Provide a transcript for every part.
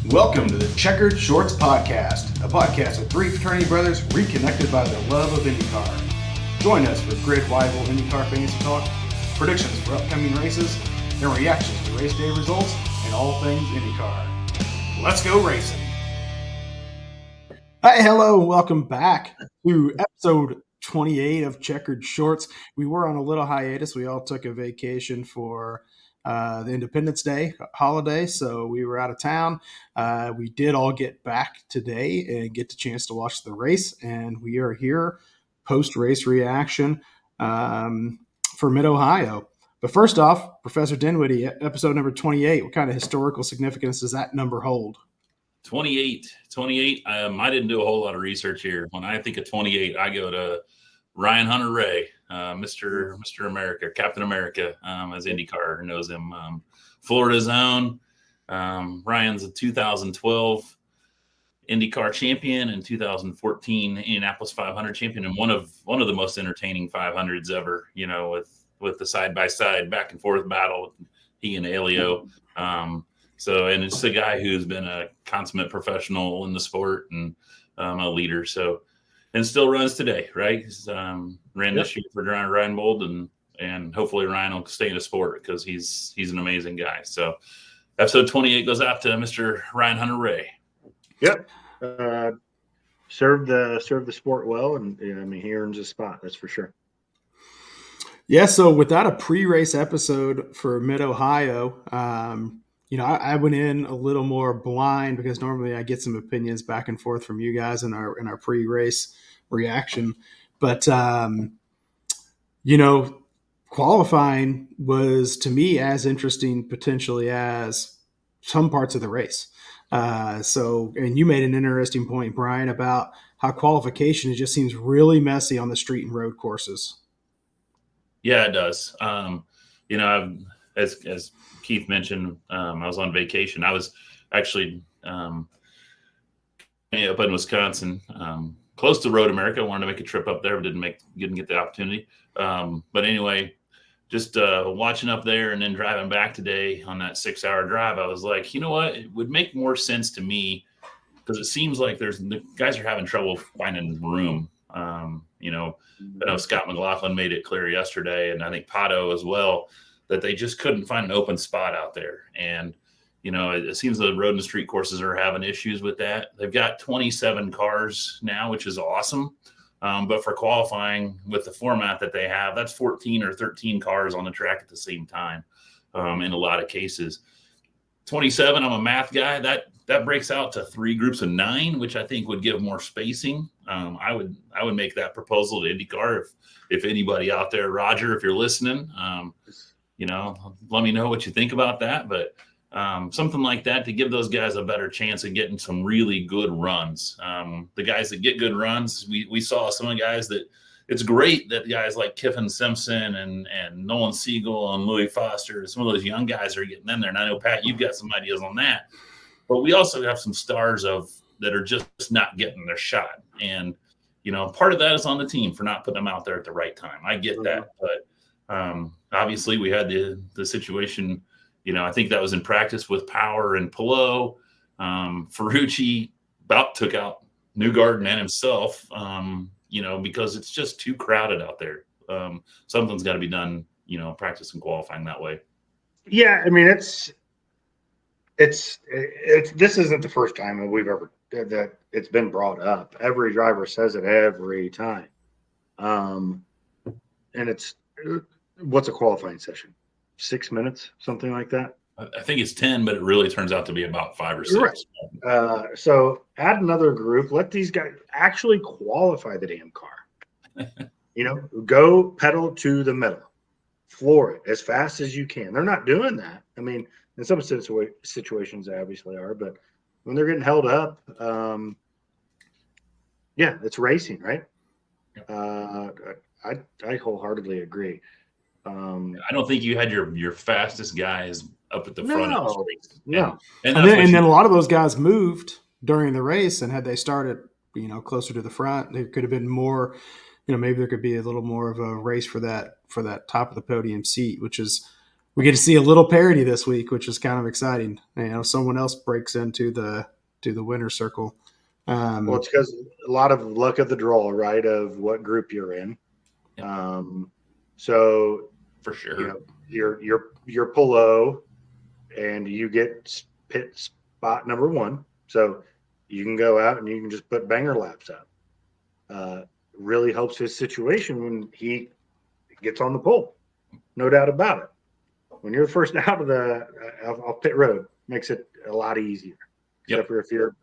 Welcome to the Checkered Shorts Podcast, a podcast of three fraternity brothers reconnected by their love of IndyCar. Join us for grid-rival IndyCar fantasy talk, predictions for upcoming races, and reactions to race day results and all things IndyCar. Let's go racing! Hi, hello, and welcome back to episode 28 of Checkered Shorts. We were on a little hiatus. We all took a vacation for the Independence Day holiday, so we were out of town. We did all get back today and get the chance to watch the race, and we are here post-race reaction for Mid-Ohio. But first off, Professor Dinwiddie, episode number 28, what kind of historical significance does that number hold? 28. I didn't do a whole lot of research here. When I think of 28, I go to Ryan Hunter-Reay, Mr. America, Captain America, as IndyCar knows him. Florida's own. Ryan's a 2012 IndyCar champion and 2014 Indianapolis 500 champion, and one of the most entertaining 500s ever. You know, with the side by side back and forth battle, he and Elio. And it's a guy who's been a consummate professional in the sport and a leader. So, and still runs today, right? He's ran this year for Ryan Bold, and hopefully Ryan will stay in the sport because he's an amazing guy. So, episode 28 goes out to Mr. Ryan Hunter-Reay. Yep, served the sport well, and he earns a spot. That's for sure. Yeah. So, without a pre-race episode for Mid-Ohio, I went in a little more blind because normally I get some opinions back and forth from you guys in our pre-race reaction. But, qualifying was, to me, as interesting potentially as some parts of the race. And you made an interesting point, Brian, about how qualification just seems really messy on the street and road courses. Yeah, it does. As Keith mentioned, I was on vacation. I was actually up in Wisconsin, close to Road America. I wanted to make a trip up there, but didn't get the opportunity. But anyway, just watching up there and then driving back today on that 6-hour drive, I was like, you know what? It would make more sense to me because it seems like the guys are having trouble finding room. I know Scott McLaughlin made it clear yesterday, and I think Pato as well, that they just couldn't find an open spot out there. And, it seems the road and street courses are having issues with that. They've got 27 cars now, which is awesome. But for qualifying with the format that they have, that's 14 or 13 cars on the track at the same time in a lot of cases. 27, I'm a math guy. That breaks out to 3 groups of 9, which I think would give more spacing. I would make that proposal to IndyCar if anybody out there, Roger, if you're listening, let me know what you think about that. But something like that to give those guys a better chance of getting some really good runs. The guys that get good runs, we saw some of the guys that it's great that guys like Kiffin Simpson and Nolan Siegel and Louis Foster, some of those young guys are getting in there. And I know, Pat, you've got some ideas on that. But we also have some stars that are just not getting their shot. And, part of that is on the team for not putting them out there at the right time. I get that. But obviously we had the situation, I think that was in practice with Power and Pillow. Ferrucci about took out Newgarden and himself, because it's just too crowded out there. Something's got to be done, practice and qualifying that way. Yeah. It's this isn't the first time that it's been brought up. Every driver says it every time. And it's, what's a qualifying session? 6 minutes, something like that. I think it's 10, but it really turns out to be about 5 or 6. Right. So add another group. Let these guys actually qualify the damn car. Go pedal to the metal, floor it as fast as you can. They're not doing that. In some situations they obviously are, but when they're getting held up, it's racing, right? I wholeheartedly agree. I don't think you had your fastest guys up at the front of the race. No. And then a lot of those guys moved during the race, and had they started, closer to the front, there could have been more, maybe there could be a little more of a race for that top of the podium seat, which is we get to see a little parity this week, which is kind of exciting. Someone else breaks into the winner circle. Well, it's because a lot of luck of the draw, right? Of what group you're in. Yeah. So for sure, you're below, and you get pit spot number 1. So you can go out and you can just put banger laps out. Really helps his situation when he gets on the pole, no doubt about it. When you're first out of the off pit road, makes it a lot easier. Except for if you're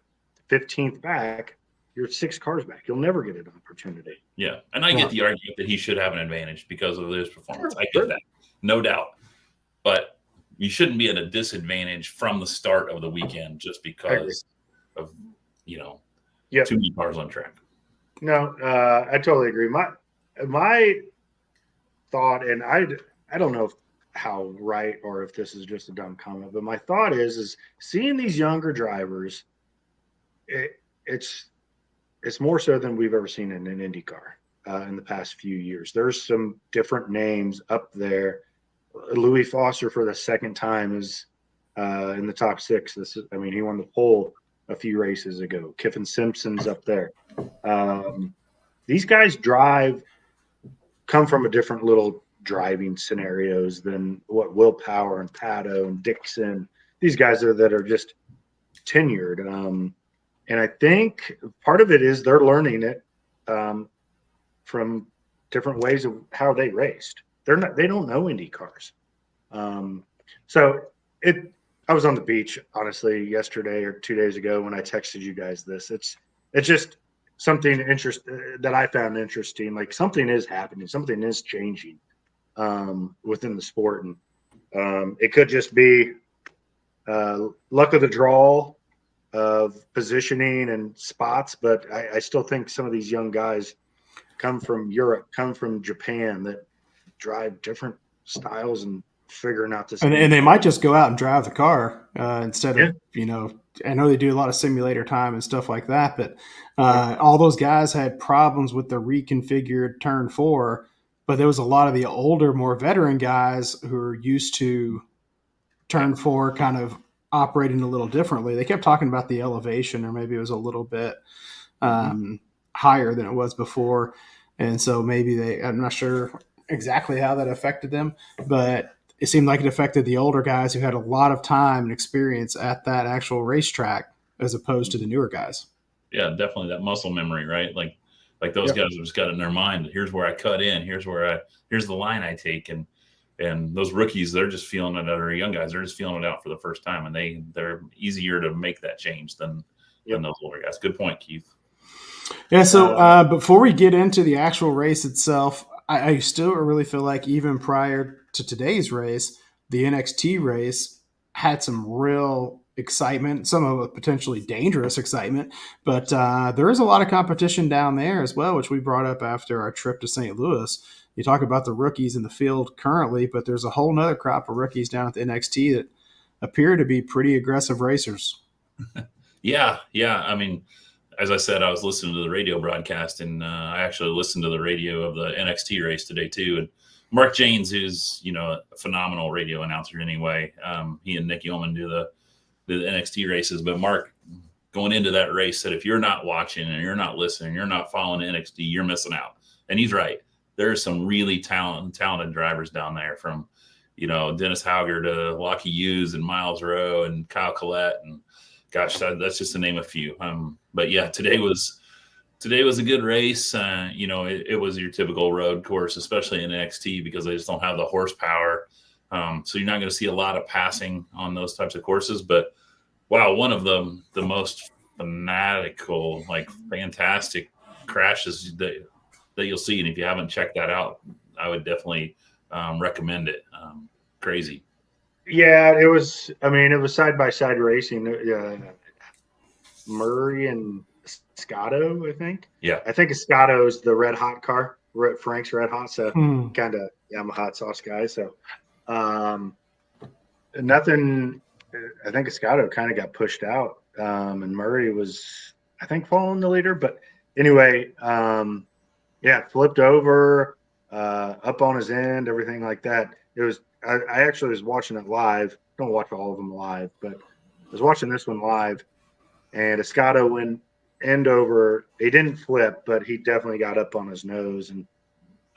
15th back, you're 6 cars back. You'll never get an opportunity. Yeah, and I get the argument that he should have an advantage because of his performance. Sure, I get that, no doubt. But you shouldn't be at a disadvantage from the start of the weekend just because of too many cars on track. No, I totally agree. My thought, and I don't know how right or if this is just a dumb comment, but my thought is seeing these younger drivers, it's more so than we've ever seen in an IndyCar in the past few years. There's some different names up there. Louis Foster for the second time is in the top 6. He won the pole a few races ago. Kiffin Simpson's up there. These guys come from a different little driving scenarios than what Will Power and Pato and Dixon. These guys that are just tenured. And I think part of it is they're learning it from different ways of how they raced. They don't know Indy cars. I was on the beach, honestly, yesterday or 2 days ago when I texted you guys this. It's just something that I found interesting. Like something is happening, something is changing within the sport, and it could just be luck of the draw of positioning and spots. But I still think some of these young guys come from Europe, come from Japan, that drive different styles and figuring out this. And they might just go out and drive the car instead of, I know they do a lot of simulator time and stuff like that, but all those guys had problems with the reconfigured turn 4, but there was a lot of the older, more veteran guys who are used to turn 4 kind of operating a little differently. They kept talking about the elevation, or maybe it was a little bit higher than it was before. And so maybe I'm not sure exactly how that affected them, but it seemed like it affected the older guys who had a lot of time and experience at that actual racetrack as opposed to the newer guys. Yeah, definitely that muscle memory, right? Like those guys have just got it in their mind. Here's where I cut in. Here's the line I take. And those rookies, they're just feeling it. Or young guys, they're just feeling it out for the first time. And they're easier to make that change than those older guys. Good point, Keith. Yeah. So before we get into the actual race itself, I still really feel like even prior to today's race, the NXT race had some real excitement, some of it potentially dangerous excitement, but there is a lot of competition down there as well, which we brought up after our trip to St. Louis. You talk about the rookies in the field currently, but there's a whole nother crop of rookies down at the NXT that appear to be pretty aggressive racers. Yeah. As I said, I was listening to the radio broadcast, and I actually listened to the radio of the NXT race today too. And Mark Janes, who's a phenomenal radio announcer anyway, he and Nick Yeoman do the NXT races. But Mark, going into that race, said if you're not watching and you're not listening, you're not following NXT, you're missing out. And he's right. There's some really talented drivers down there, from Dennis Hauger to Lockie Hughes and Miles Rowe and Kyle Collette, and gosh, that's just to name a few. But yeah, today was a good race. It was your typical road course, especially in NXT, because they just don't have the horsepower. So you're not going to see a lot of passing on those types of courses. But wow, one of the most fanatical, fantastic crashes that you'll see. And if you haven't checked that out, I would definitely recommend it. Crazy. Yeah, it was side-by-side racing. Murray and Escato, I think. Yeah. I think Escato is the red hot car. Frank's red hot, so kind of I'm a hot sauce guy. So nothing. I think Escato kind of got pushed out, and Murray was, I think, following the leader. But anyway, flipped over, up on his end, everything like that. It was I actually was watching it live. Don't watch all of them live, but I was watching this one live, and Escada went end over. He didn't flip, but he definitely got up on his nose. And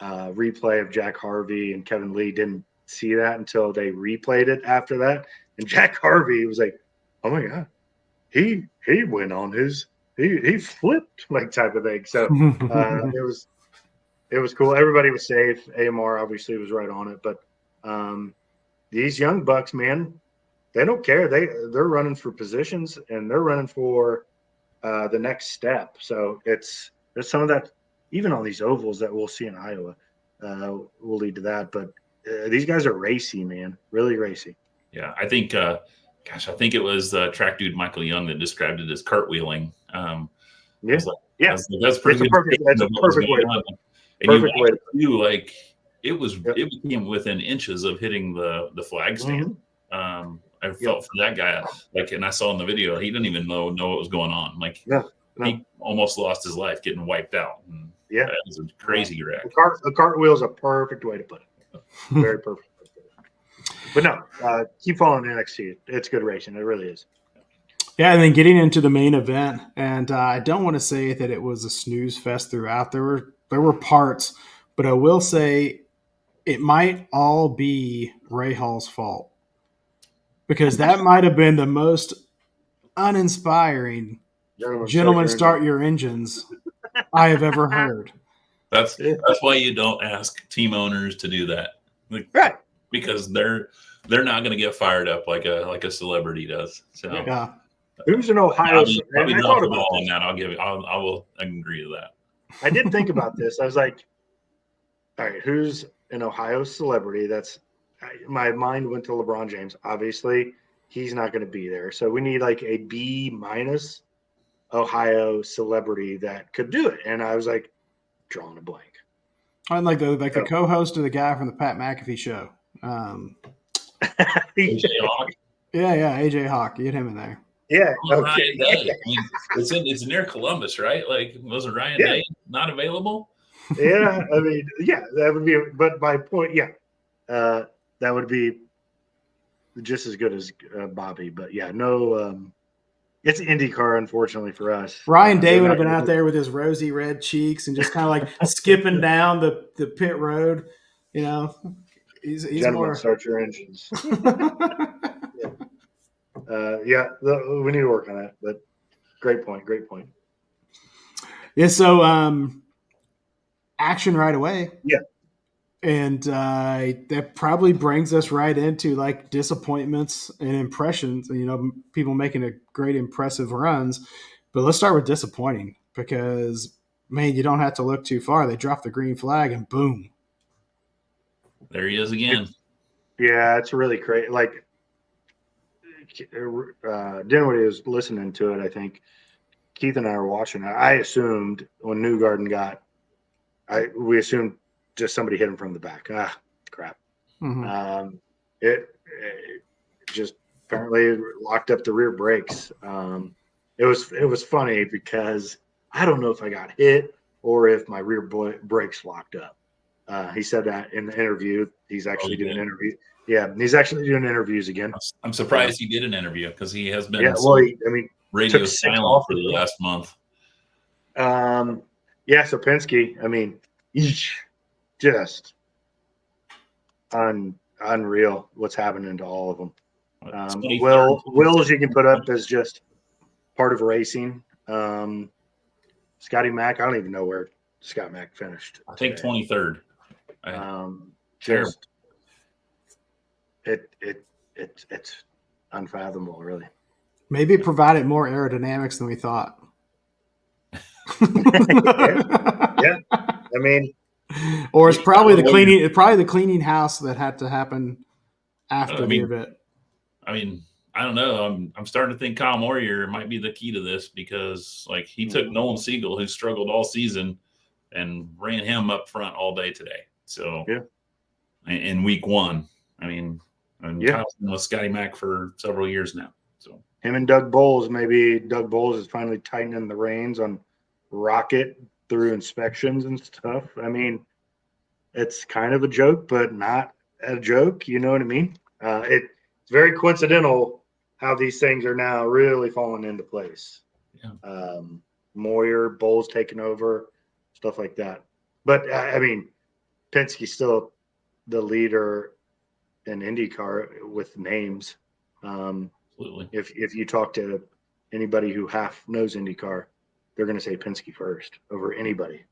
replay of Jack Harvey and Kevin Lee didn't see that until they replayed it after that. And Jack Harvey was like, "Oh my god, he went on his he flipped like type of thing." So it was cool. Everybody was safe. AMR obviously was right on it, but these young bucks, man, they don't care. They're running for positions and they're running for the next step. So there's some of that even on these ovals that we'll see in Iowa will lead to that. But these guys are racy, man, really racy. Yeah, I think, I think it was track dude Michael Young that described it as cartwheeling. Yeah, that's pretty good. That's a perfect way. And you like it became within inches of hitting the flag stand. Mm-hmm. I felt for that guy, like, and I saw in the video, he didn't even know what was going on. Like, he almost lost his life getting wiped out. And that was a crazy wreck. A cartwheel is a perfect way to put it. Very perfect. But no, keep following NXT. It's good racing. It really is. Yeah, and then getting into the main event, and I don't want to say that it was a snooze fest throughout. There were parts, but I will say it might all be Ray Hall's fault, because that might have been the most uninspiring "Gentlemen, start your engines" I have ever heard. That's why you don't ask team owners to do that, right? Because they're not going to get fired up like a celebrity does. So yeah. Who's in Ohio? I thought about on that. I will agree to that. I did think about this. I was like, all right, who's an Ohio celebrity? My mind went to LeBron James. Obviously, he's not going to be there. So we need like a B- Ohio celebrity that could do it. And I was like, drawing a blank. I'm like the co-host of the guy from the Pat McAfee show. AJ Hawk. Yeah, AJ Hawk. Get him in there. Yeah, okay. Ryan Day. I mean, it's near Columbus, right? Like, wasn't Ryan Day not available? Yeah, I mean, that would be. But my point, that would be just as good as Bobby. But no, it's IndyCar, unfortunately for us. Ryan Day would have been out there with his rosy red cheeks and just kind of like skipping down the pit road. You know, he's Gentlemen, more. Start your engines. We need to work on that. But great point. Yeah. So, action right away. Yeah. And that probably brings us right into like disappointments and impressions. You know, people making a great impressive runs, but let's start with disappointing because, man, you don't have to look too far. They dropped the green flag and boom. There he is again. It's really crazy. Like, Dinwiddie was listening to it. I think Keith and I were watching it. I assumed when Newgarden we assumed just somebody hit him from the back. Crap. Mm-hmm. It just apparently locked up the rear brakes. It was funny because I don't know if I got hit or if my rear brakes locked up. He said that in the interview. He's actually doing interviews. Yeah, he's actually doing interviews again. I'm surprised he did an interview because he has been radio silent for the last month. So Penske, I mean, just unreal what's happening to all of them. Wills you can put up as just part of racing. Scotty Mack, I don't even know where Scott Mack finished. I think 23rd. It's unfathomable, really. Maybe it provided more aerodynamics than we thought. Yeah. I mean, or it's probably the cleaning house that had to happen after the event. I mean, I don't know. I'm starting to think Kyle Moyer might be the key to this because, like, he took Nolan Siegel, who struggled all season, and ran him up front all day today. So, in week one, I mean, Kyle's been with Scotty Mack for several years now. So him and Doug Bowles, maybe Doug Bowles is finally tightening the reins on Rocket through inspections and stuff. I mean, it's kind of a joke, but not a joke. You know what I mean? It's very coincidental how these things are now really falling into place. Yeah. Moyer, Bowles taking over, stuff like that. But I mean, Penske's still the leader in IndyCar with names. Absolutely. If you talk to anybody who half knows IndyCar, they're going to say Penske first over anybody.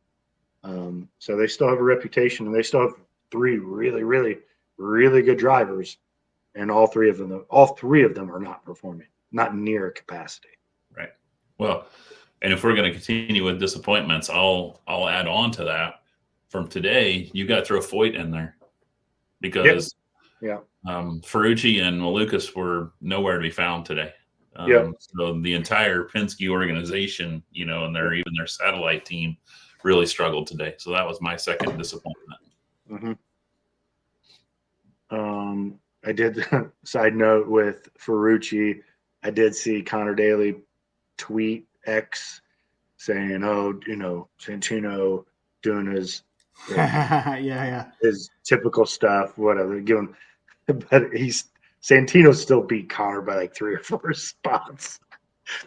So they still have a reputation, and they still have three really, really, really good drivers, and all three of them are not performing, not near capacity. Right. Well, and if we're going to continue with disappointments, I'll add on to that. From today, you got to throw Foyt in there because Ferrucci and Malukas were nowhere to be found today. So the entire Penske organization, and even their satellite team really struggled today. So that was my second disappointment. Mm-hmm. I did, side note with Ferrucci, I did see Connor Daly tweet X saying, Santino doing his his typical stuff, whatever. But Santino still beat Connor by like 3 or 4 spots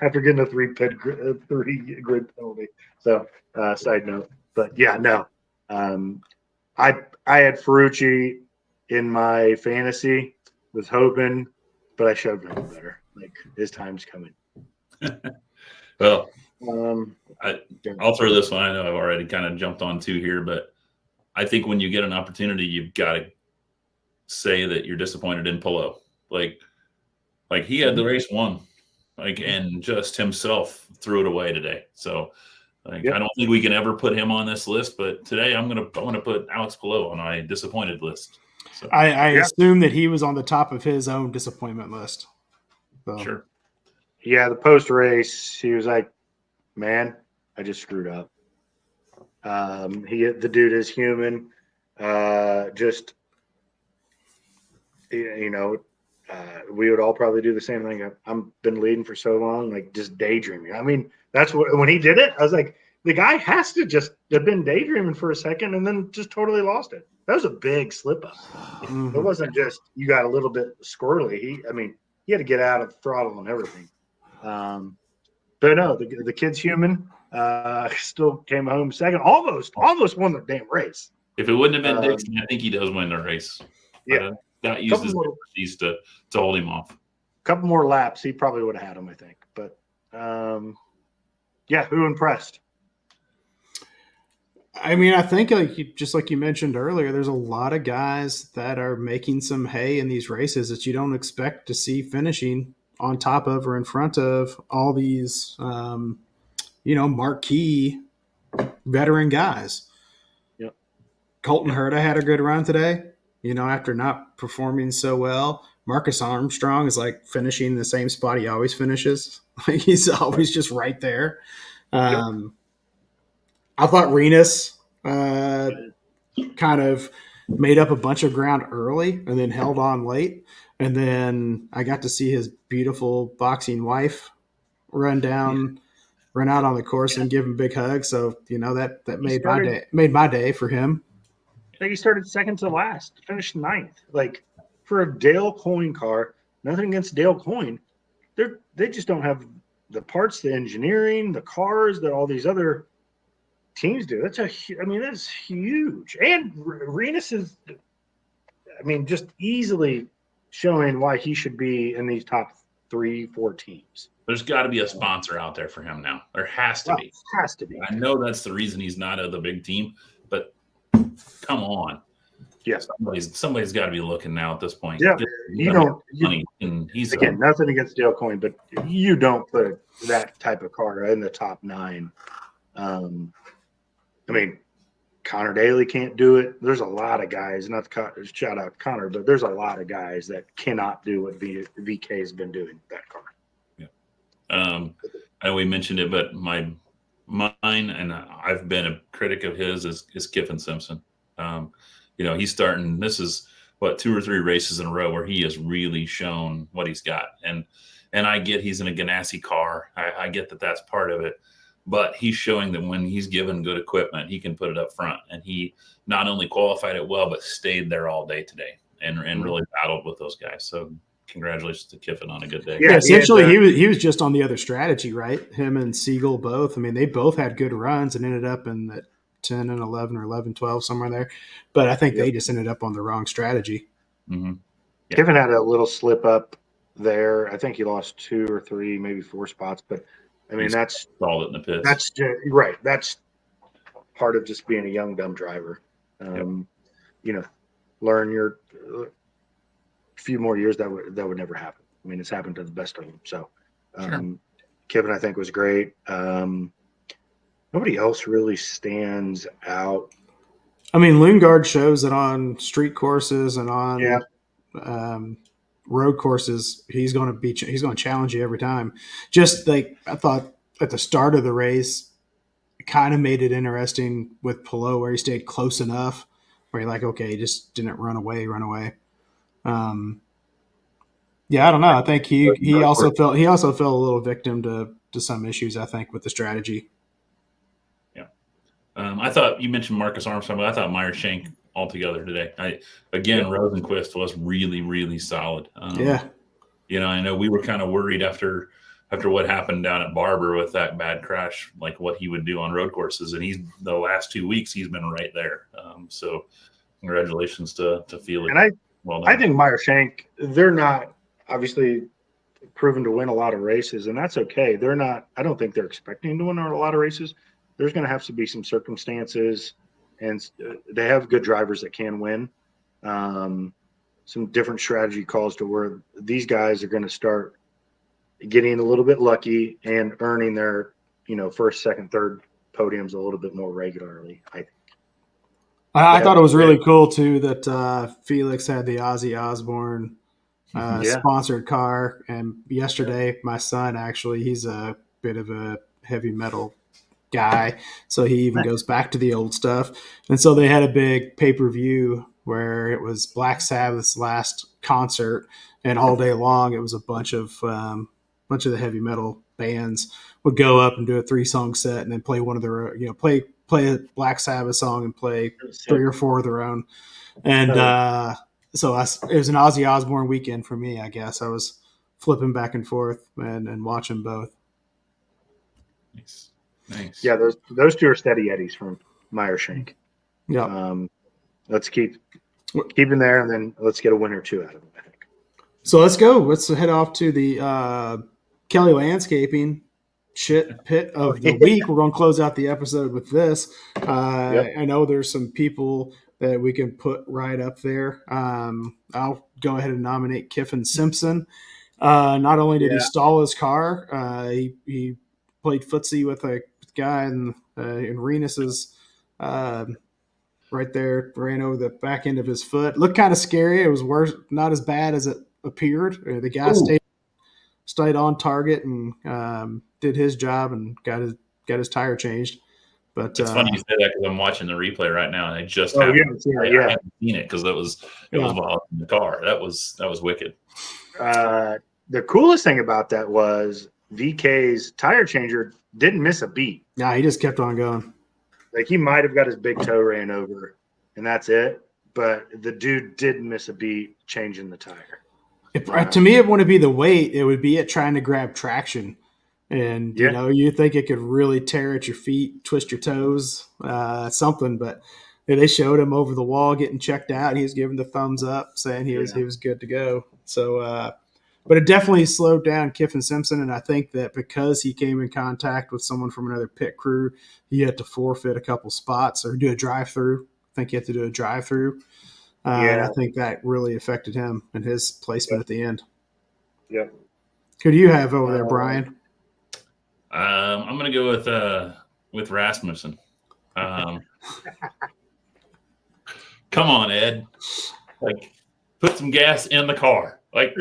after getting a 3 grid penalty. So side note, but yeah, no, I had Ferrucci in my fantasy, was hoping, but I shoved him better. Like his time's coming. Well, I'll throw this one. I know I've already kind of jumped on 2 here, but I think when you get an opportunity, you've got to say that you're disappointed in Polo. Like he had the race won, and just himself threw it away today. So I don't think we can ever put him on this list, but today I'm going to put Alex Palou on my disappointed list. So I assume that he was on the top of his own disappointment list. So. Sure. Yeah, the post race, he was like, "Man, I just screwed up." The dude is human. We would all probably do the same thing. I've been leading for so long, like just daydreaming. I mean, that's what, when he did it, I was like, the guy has to just have been daydreaming for a second and then just totally lost it. That was a big slip up. Mm-hmm. It wasn't just you got a little bit squirrely. He had to get out of the throttle and everything. But no, the kid's human. Still came home second, almost won the damn race. If it wouldn't have been Dixon, I think he does win the race. Yeah. That used his expertise to hold him off. A couple more laps, he probably would have had him, I think. But who impressed? I mean, I think just like you mentioned earlier, there's a lot of guys that are making some hay in these races that you don't expect to see finishing on top of or in front of all these, marquee veteran guys. Yep. Colton Herta had a good run today. After not performing so well. Marcus Armstrong is like finishing the same spot he always finishes. He's always just right there. I thought Renus kind of made up a bunch of ground early and then held on late. And then I got to see his beautiful boxing wife run out on the course and give him a big hug. So, that made my day for him. He started second to last, finished 9th. Like for a Dale Coyne car, nothing against Dale Coyne. They just don't have the parts, the engineering, the cars that all these other teams do. That's huge. And Renus is, just easily showing why he should be in these top 3-4 teams. There's got to be a sponsor out there for him now. There has to be. Has to be. I know that's the reason he's not at the big team, but come on. Yeah. Somebody's got to be looking now at this point. Yeah. He's nothing against Dale Coyne, but you don't put that type of car in the top 9. Connor Daly can't do it. There's a lot of guys, not to shout out Connor, but there's a lot of guys that cannot do what VK has been doing with that car. Yeah. I know we mentioned it, but mine, and I've been a critic of his, is Kiffin Simpson. He's starting, this is 2 or 3 races in a row where he has really shown what he's got. And I get he's in a Ganassi car. I get that that's part of it. But he's showing that when he's given good equipment, he can put it up front. And he not only qualified it well, but stayed there all day today. and really battled with those guys. So congratulations to Kiffin on a good day. Yeah, essentially he was just on the other strategy, right? Him and Siegel both. I mean, they both had good runs and ended up in the 10 and 11 or 11, 12, somewhere there. But I think they just ended up on the wrong strategy. Mm-hmm. Yeah. Kiffin had a little slip up there. I think he lost 2 or 3, maybe 4 spots. But I mean, that's all in the pits. That's right. That's part of just being a young dumb driver. Learn your few more years that would never happen. I mean, it's happened to the best of them. So, Kevin, I think, was great. Nobody else really stands out. I mean, Lundgaard shows that on street courses and on road courses, he's going to challenge you every time. Just like I thought at the start of the race, it kind of made it interesting with Palou where he stayed close enough where you're like, okay, he just didn't run away. Yeah, I don't know. I think he also fell a little victim to some issues, I think, with the strategy. Yeah. I thought you mentioned Marcus Armstrong, but I thought Meyer-Shank altogether today. Rosenquist was really, really solid. I know we were kind of worried after what happened down at Barber with that bad crash, like what he would do on road courses. And the last 2 weeks, he's been right there. So congratulations to Felix. And I think Meyer-Shank, they're not obviously proven to win a lot of races, and that's okay. I don't think they're expecting to win a lot of races. There's going to have to be some circumstances, and they have good drivers that can win. Some different strategy calls to where these guys are going to start getting a little bit lucky and earning their, first, second, third podiums a little bit more regularly, I think. I thought it was really cool, too, that Felix had the Ozzy Osbourne sponsored car. And yesterday, my son, actually, he's a bit of a heavy metal guy. So he even goes back to the old stuff. And so they had a big pay-per-view where it was Black Sabbath's last concert. And all day long, it was a bunch of the heavy metal bands would go up and do a 3-song set and then play one of their, play a Black Sabbath song and play 3 or 4 of their own. And so it was an Ozzy Osbourne weekend for me, I guess. I was flipping back and forth and watching both. Nice. Yeah, those 2 are steady eddies from Meyer-Shank. Yeah. Let's keep him there, and then let's get a win or 2 out of him, I think. So let's go. Let's head off to the Kelly Landscaping pit of the week. We're going to close out the episode with this. I know there's some people that we can put right up there. I'll go ahead and nominate Kiffin Simpson. Not only did he stall his car, he played footsie with a guy in Renus's right there, ran over the back end of his foot. Looked kind of scary. It was worse, not as bad as it appeared. The guy stayed on target and did his job and got his tire changed. But it's funny you say that because I'm watching the replay right now and I just I haven't seen it because it was while I was in the car. That was wicked. The coolest thing about that was VK's tire changer didn't miss a beat. No, he just kept on going. Like he might have got his big toe ran over, and that's it. But the dude didn't miss a beat changing the tire. To me, it wouldn't be the weight. It would be it trying to grab traction. And, you think it could really tear at your feet, twist your toes, something. But they showed him over the wall getting checked out. He was giving the thumbs up, saying he was good to go. So, but it definitely slowed down Kiffin Simpson. And I think that because he came in contact with someone from another pit crew, he had to forfeit a couple spots or do a drive-through. I think he had to do a drive-through. I think that really affected him and his placement at the end. Yeah. Who do you have over there, Brian? I'm going to go with Rasmussen. Come on, Ed. Like, put some gas in the car. Like,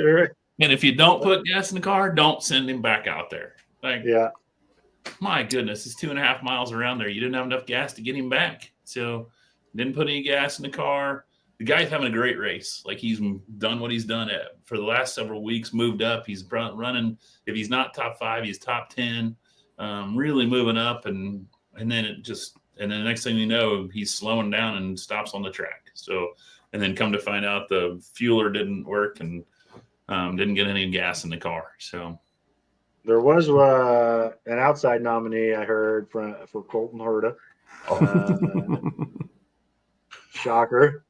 and if you don't put gas in the car, don't send him back out there. Like, my goodness, it's 2.5 miles around there. You didn't have enough gas to get him back, so didn't put any gas in the car. The guy's having a great race. Like, he's done what he's done for the last several weeks, moved up. He's running. If he's not top 5, he's top 10, really moving up. And then the next thing you know, he's slowing down and stops on the track. So and then come to find out the fueler didn't work and didn't get any gas in the car. So there was an outside nominee I heard for Colton Herta. Shocker.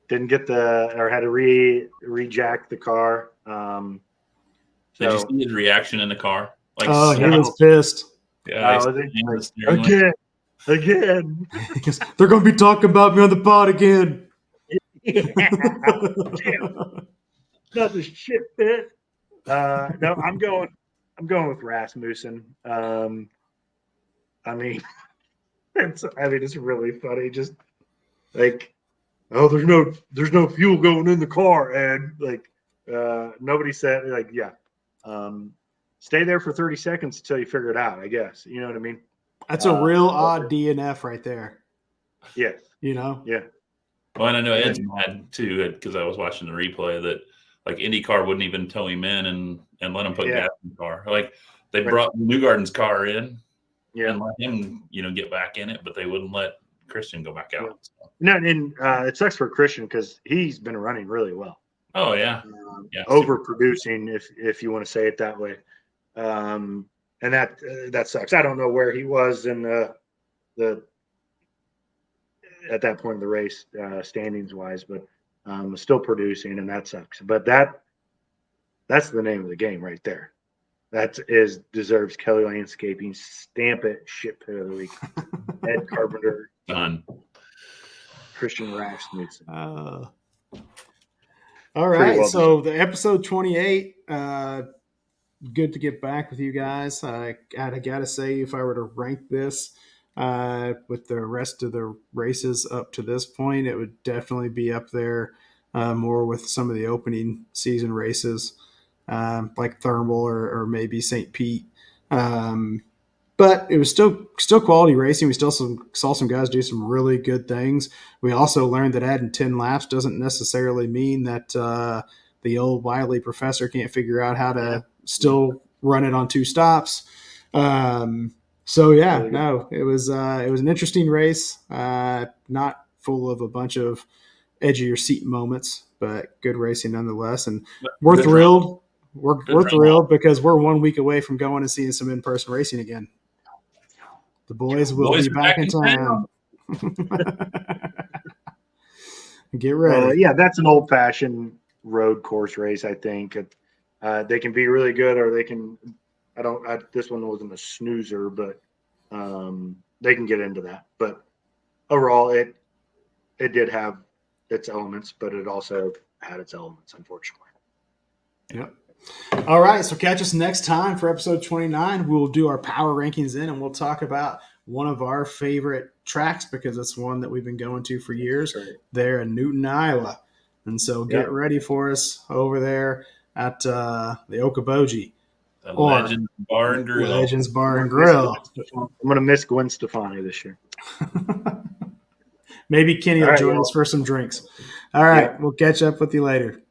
Didn't get had to rejack the car. did you see his reaction in the car? Like, oh, he was pissed. Yeah, again. They're going to be talking about me on the pod again. Yeah. Not the shit fit. No, I'm going with Rasmussen. I mean, it's really funny. Just like, oh, there's no fuel going in the car, and like, nobody said like, yeah, stay there for 30 seconds until you figure it out. I guess you know what I mean. That's a real odd DNF right there. Yes. You know. Yeah. Well, and I know Ed's mad too because I was watching the replay that like IndyCar wouldn't even tow him in and let him put gas in the car. Like they brought Newgarden's car in and let him, get back in it, but they wouldn't let Christian go back out. So. No, and it sucks for Christian because he's been running really well. Oh yeah, overproducing if you want to say it that way, and that sucks. I don't know where he was in the at that point in the race standings wise, but still producing, and that sucks. But that's the name of the game right there. That deserves Kelly Landscaping. Stamp it. Shit pit of the week. Ed Carpenter. Done. Christian Rasmussen. All right. So the episode 28. Good to get back with you guys. I gotta say, if I were to rank this with the rest of the races up to this point, it would definitely be up there more with some of the opening season races. Like Thermal or maybe St. Pete. But it was still quality racing. We still saw some guys do some really good things. We also learned that adding 10 laps doesn't necessarily mean that the old wily professor can't figure out how to still run it on 2 stops. It was an interesting race, not full of a bunch of edge of your seat moments, but good racing nonetheless. And we're thrilled. We're thrilled because we're 1 week away from going and seeing some in-person racing again. The boys will be back in town. Get ready. That's an old-fashioned road course race, I think. They can be really good, or they can this one wasn't a snoozer, but they can get into that. But overall, it did have its elements, but it also had its elements, unfortunately. Yep. All right, so catch us next time for episode 29. We'll do our power rankings and we'll talk about one of our favorite tracks because it's one that we've been going to for years there in Newton, Iowa. And so get ready for us over there at the Okoboji. Legends Bar and Grill. Legends Bar and Grill. I'm going to miss Gwen Stefani this year. Maybe Kenny will join us for some drinks. All right, we'll catch up with you later.